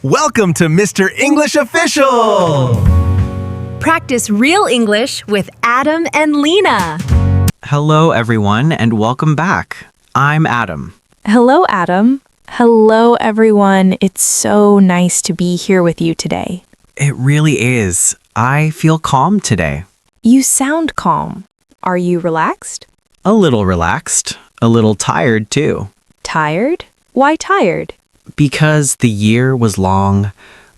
Welcome to Mr. English Official! Practice real English with Adam and Lina. Hello, everyone, and welcome back. I'm Adam. Hello, Adam. Hello, everyone. It's so nice to be here with you today. It really is. I feel calm today. You sound calm. Are you relaxed? A little relaxed. A little tired, too. Tired? Why tired? Because the year was long.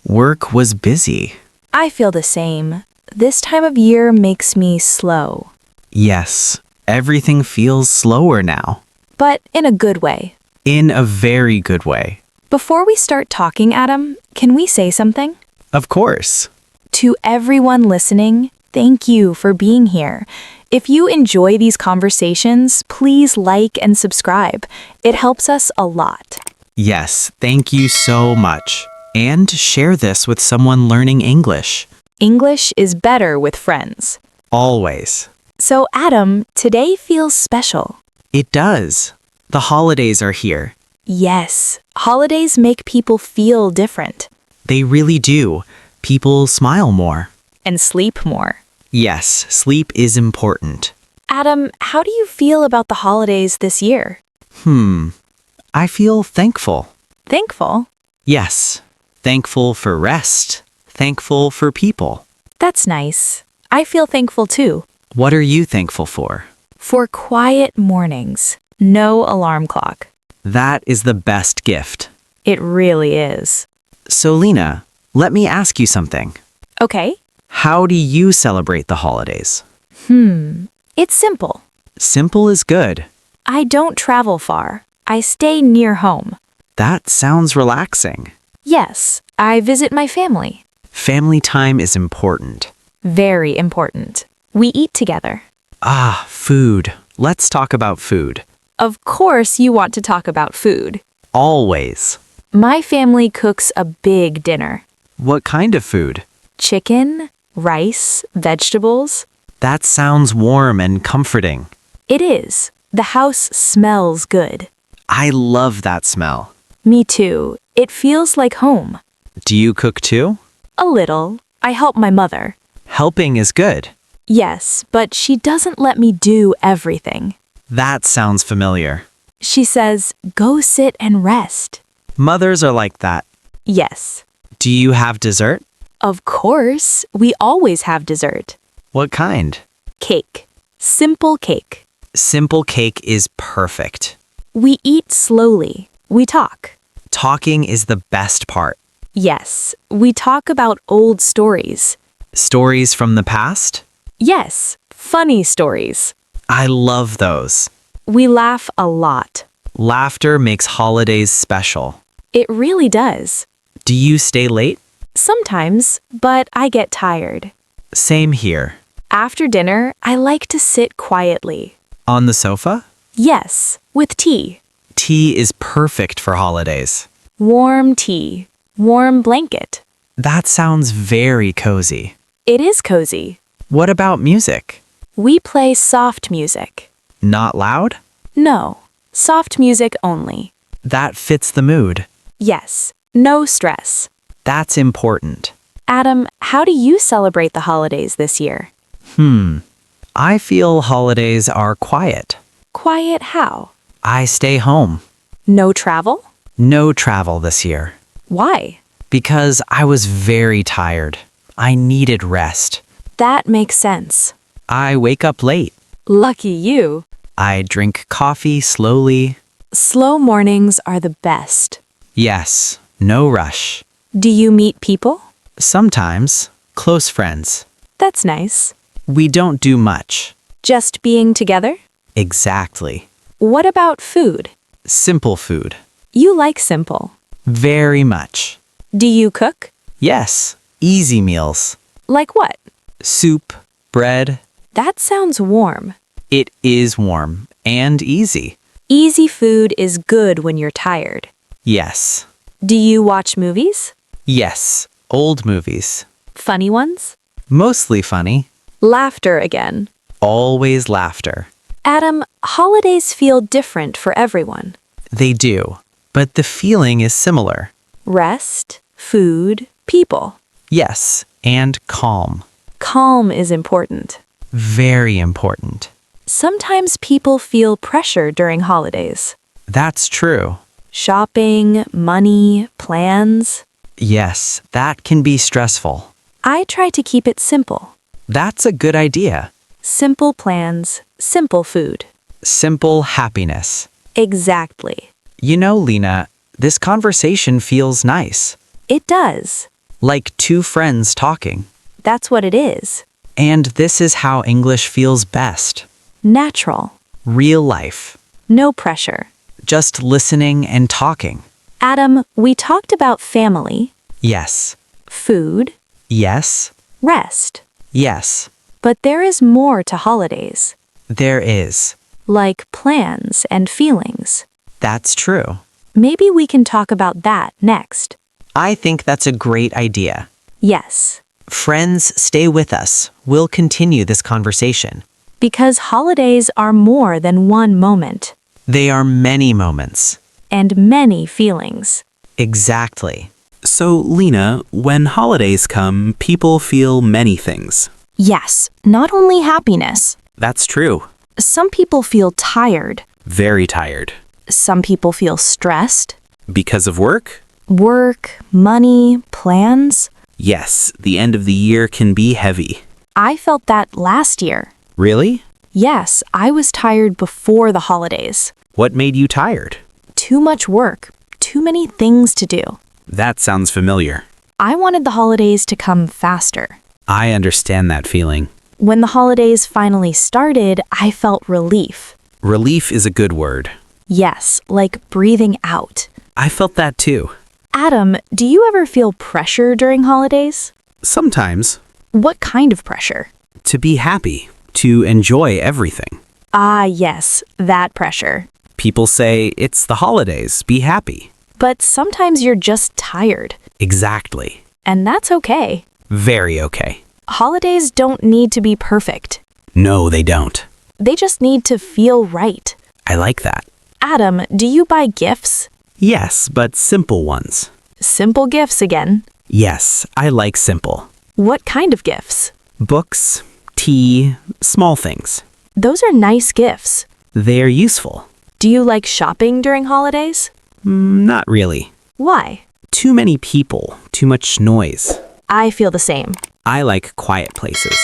Work was busy. I feel the same. This time of year makes me slow. Yes, everything feels slower now. But in a good way. In a very good way. Before we start talking, Adam, can we say something? Of course. To everyone listening, thank you for being here. If you enjoy these conversations, please like and subscribe. It helps us a lot. Yes, thank you so much. And share this with someone learning English. English is better with friends. Always. So, Adam, today feels special. It does. The holidays are here. Yes, holidays make people feel different. They really do. People smile more. And sleep more. Yes, sleep is important. Adam, how do you feel about the holidays this year? I feel thankful. Thankful? Yes, thankful for rest. Thankful for people. That's nice. I feel thankful too. What are you thankful for? For quiet mornings. No alarm clock. That is the best gift. It really is. So, Lina, let me ask you something. Okay. How do you celebrate the holidays? It's simple. Simple is good. I don't travel far. I stay near home. That sounds relaxing. Yes, I visit my family. Family time is important. Very important. We eat together. Ah, food. Let's talk about food. Of course you want to talk about food. Always. My family cooks a big dinner. What kind of food? Chicken, rice, vegetables. That sounds warm and comforting. It is. The house smells good. I love that smell. Me too. It feels like home. Do you cook too? A little. I help my mother. Helping is good. Yes, but she doesn't let me do everything. That sounds familiar. She says, go sit and rest. Mothers are like that. Yes. Do you have dessert? Of course. We always have dessert. What kind? Cake. Simple cake. Simple cake is perfect. We eat slowly. We talk. Talking is the best part. Yes, we talk about old stories. Stories from the past? Yes, funny stories. I love those. We laugh a lot. Laughter makes holidays special. It really does. Do you stay late? Sometimes, but I get tired. Same here. After dinner, I like to sit quietly. On the sofa? Yes, with tea. Tea is perfect for holidays. Warm tea. Warm blanket. That sounds very cozy. It is cozy. What about music? We play soft music. Not loud? No, soft music only. That fits the mood. Yes, no stress. That's important. Adam, how do you celebrate the holidays this year? I feel holidays are quiet. Quiet how? I stay home. No travel? No travel this year. Why? Because I was very tired. I needed rest. That makes sense. I wake up late. Lucky you. I drink coffee slowly. Slow mornings are the best. Yes, no rush. Do you meet people? Sometimes, close friends. That's nice. We don't do much. Just being together? Exactly. What about food? Simple food. You like simple. Very much. Do you cook? Yes, easy meals. Like what? Soup, bread. That sounds warm. It is warm and easy. Easy food is good when you're tired. Yes. Do you watch movies? Yes, old movies. Funny ones? Mostly funny. Laughter again. Always laughter. Adam, holidays feel different for everyone. They do, but the feeling is similar. Rest, food, people. Yes, and calm. Calm is important. Very important. Sometimes people feel pressure during holidays. That's true. Shopping, money, plans. Yes, that can be stressful. I try to keep it simple. That's a good idea. Simple plans, simple food. Simple happiness. Exactly. You know, Lina, this conversation feels nice. It does. Like two friends talking. That's what it is. And this is how English feels best. Natural. Real life. No pressure. Just listening and talking. Adam, we talked about family, Yes. food, Yes. rest. Yes. But there is more to holidays, There is. like plans and feelings. That's true. Maybe we can talk about that next. I think that's a great idea. Yes, Friends, stay with us. We'll continue this conversation. because holidays are more than one moment They are many moments. and many feelings. Exactly. So, Lina, when holidays come, people feel many things. Yes, not only happiness. That's true. Some people feel tired. Very tired. Some people feel stressed. Because of work? Work, money, plans. Yes, the end of the year can be heavy. I felt that last year. Really? Yes, I was tired before the holidays. What made you tired? Too much work, too many things to do. That sounds familiar. I wanted the holidays to come faster. I understand that feeling. When the holidays finally started, I felt relief. Relief is a good word. Yes, like breathing out. I felt that too. Adam, do you ever feel pressure during holidays? Sometimes. What kind of pressure? To be happy. To enjoy everything. Ah, yes, that pressure. People say, it's the holidays, be happy. But sometimes you're just tired, Exactly. and that's okay. Very okay. Holidays don't need to be perfect. No, they don't. They just need to feel right. I like that. Adam, do you buy gifts? Yes, but simple ones. Simple gifts again. Yes, I like simple. What kind of gifts? Books, tea, small things. Those are nice gifts. They're useful. Do you like shopping during holidays? Not really. Why? Too many people, too much noise. I feel the same. I like quiet places.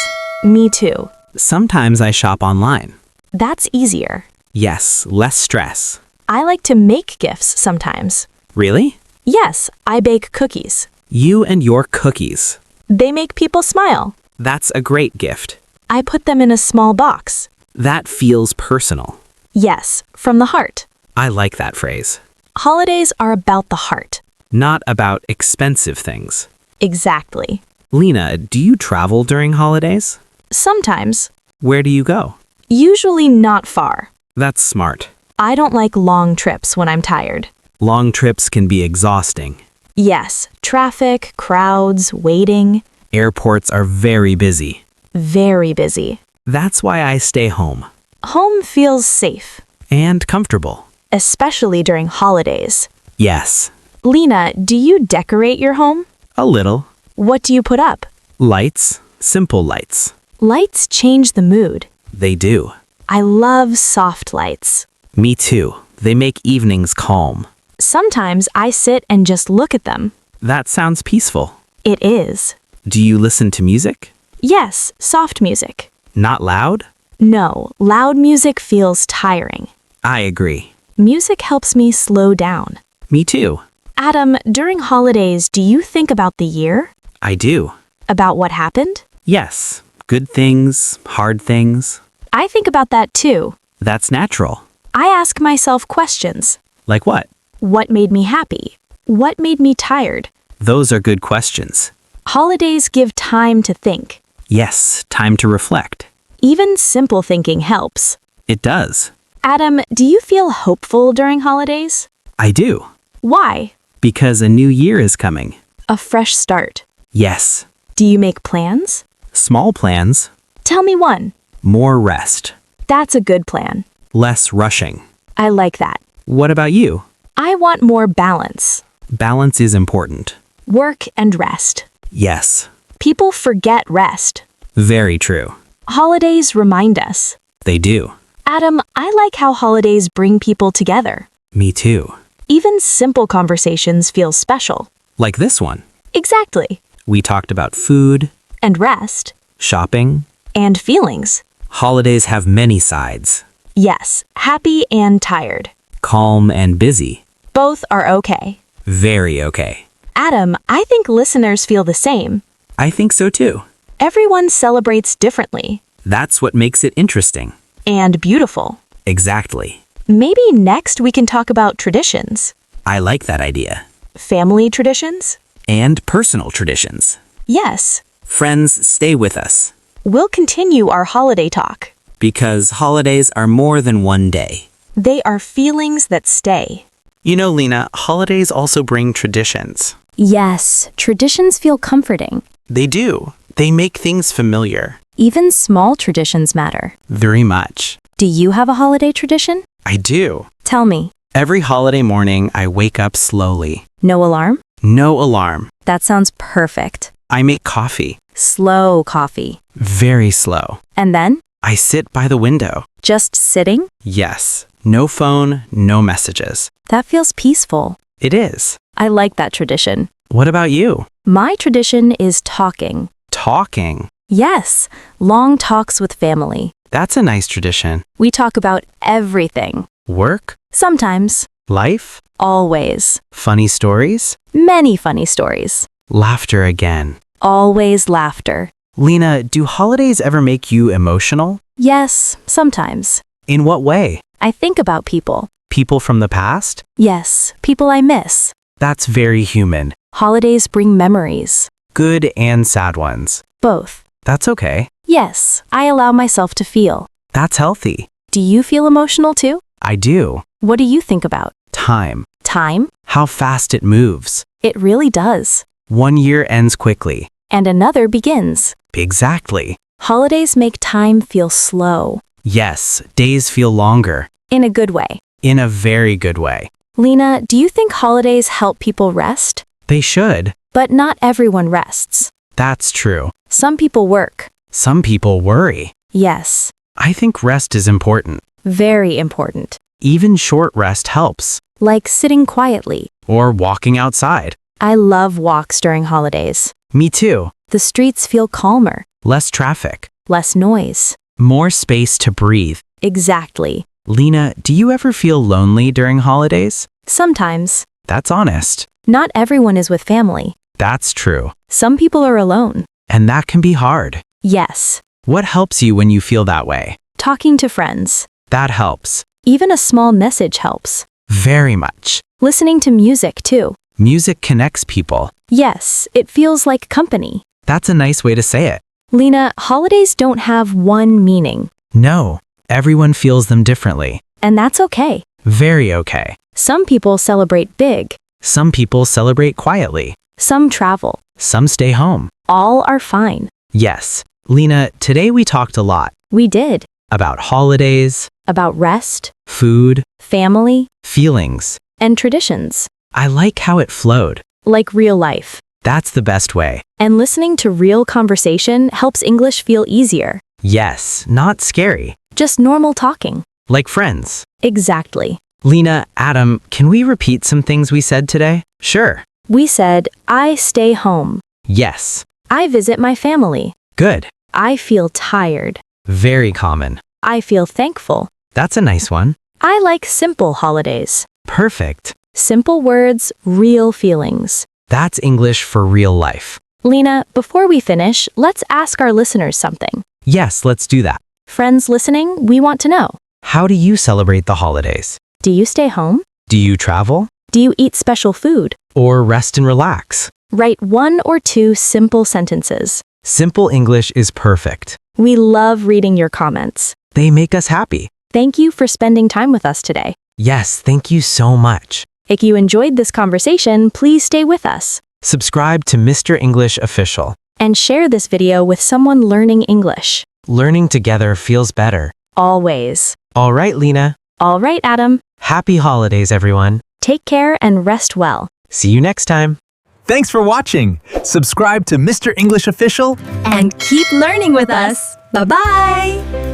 Me too. Sometimes I shop online. That's easier. Yes, less stress. I like to make gifts sometimes. Really? Yes, I bake cookies. You and your cookies. They make people smile. That's a great gift. I put them in a small box. That feels personal. Yes, from the heart. I like that phrase. Holidays are about the heart. Not about expensive things. Exactly. Lina, do you travel during holidays? Sometimes. Where do you go? Usually not far. That's smart. I don't like long trips when I'm tired. Long trips can be exhausting. Yes, traffic, crowds, waiting. Airports are very busy. Very busy. That's why I stay home. Home feels safe, And comfortable. especially during holidays. Yes. Lina, do you decorate your home? A little. What do you put up? Lights. Simple lights. Lights change the mood. They do. I love soft lights. Me too. They make evenings calm. Sometimes I sit and just look at them. That sounds peaceful. It is. Do you listen to music? Yes, soft music. Not loud? No, loud music feels tiring. I agree. Music helps me slow down. Me too. Adam, during holidays, do you think about the year? I do. About what happened? Yes. Good things, hard things. I think about that too. That's natural. I ask myself questions. Like what? What made me happy? What made me tired? Those are good questions. Holidays give time to think. Yes, time to reflect. Even simple thinking helps. It does. Adam, do you feel hopeful during holidays? I do. Why? Because a new year is coming. A fresh start. Yes. Do you make plans? Small plans. Tell me one. More rest. That's a good plan. Less rushing. I like that. What about you? I want more balance. Balance is important. Work and rest. Yes, People forget rest. very true. Holidays remind us. They do. Adam, I like how holidays bring people together. Me too. Even simple conversations feel special. Like this one. Exactly. We talked about food, And rest. shopping. And feelings. Holidays have many sides. Yes, happy and tired. Calm and busy. Both are okay. Very okay. Adam, I think listeners feel the same. I think so too. Everyone celebrates differently. That's what makes it interesting. And beautiful. Exactly. Maybe next we can talk about traditions. I like that idea. Family traditions? And personal traditions. Yes. Friends, stay with us. We'll continue our holiday talk. Because holidays are more than one day. They are feelings that stay. You know, Lina, holidays also bring traditions. Yes, traditions feel comforting. They do. They make things familiar. Even small traditions matter. Very much. Do you have a holiday tradition? I do. Tell me. Every holiday morning, I wake up slowly. No alarm? No alarm. That sounds perfect. I make coffee. Slow coffee. Very slow. And then? I sit by the window. Just sitting? Yes. No phone, no messages. That feels peaceful. It is. I like that tradition. What about you? My tradition is talking. Talking. Yes, long talks with family. That's a nice tradition. We talk about everything. Work? Sometimes. Life? Always. Funny stories? Many funny stories. Laughter again. Always laughter. Lina, do holidays ever make you emotional? Yes, sometimes. In what way? I think about people. People from the past? Yes, people I miss. That's very human. Holidays bring memories. Good and sad ones. Both. That's okay. Yes, I allow myself to feel. That's healthy. Do you feel emotional too? I do. What do you think about? Time. Time? How fast it moves. It really does. 1 year ends quickly. And another begins. Exactly. Holidays make time feel slow. Yes, days feel longer. In a good way. In a very good way. Lina, do you think holidays help people rest? They should. But not everyone rests. That's true. Some people work. Some people worry. Yes, I think rest is important. very important. Even short rest helps. Like sitting quietly. Or walking outside. I love walks during holidays. Me too. The streets feel calmer. Less traffic. Less noise. More space to breathe. Exactly. Lina, do you ever feel lonely during holidays? Sometimes. That's honest. Not everyone is with family. That's true. Some people are alone. And that can be hard. Yes. What helps you when you feel that way? Talking to friends. That helps. Even a small message helps. Very much. Listening to music too. Music connects people. Yes, it feels like company. That's a nice way to say it. Lina, holidays don't have one meaning. No, everyone feels them differently. And that's okay. Very okay. Some people celebrate big. Some people celebrate quietly. Some travel. Some stay home. All are fine. Yes. Lina, today we talked a lot We did. about holidays, About rest, food, family, feelings. and traditions. I like how it flowed. Like real life. That's the best way. And listening to real conversation helps English feel easier. Yes, not scary. Just normal talking. Like friends. Exactly. Lina, Adam, can we repeat some things we said today? Sure. We said, I stay home. Yes. I visit my family. Good. I feel tired. Very common. I feel thankful. That's a nice one. I like simple holidays. Perfect. Simple words, real feelings. That's English for real life. Lina, before we finish, let's ask our listeners something. Yes, let's do that. Friends listening, we want to know. How do you celebrate the holidays? Do you stay home? Do you travel? Do you eat special food? Or rest and relax? Write 1 or 2 simple sentences. Simple English is perfect. We love reading your comments. They make us happy. Thank you for spending time with us today. Yes, thank you so much. If you enjoyed this conversation, please stay with us. Subscribe to Mr. English Official. And share this video with someone learning English. Learning together feels better. Always. All right, Lina. All right, Adam. Happy holidays, everyone. Take care and rest well. See you next time. Thanks for watching. Subscribe to Mr. English Official. And keep learning with us. Bye-bye.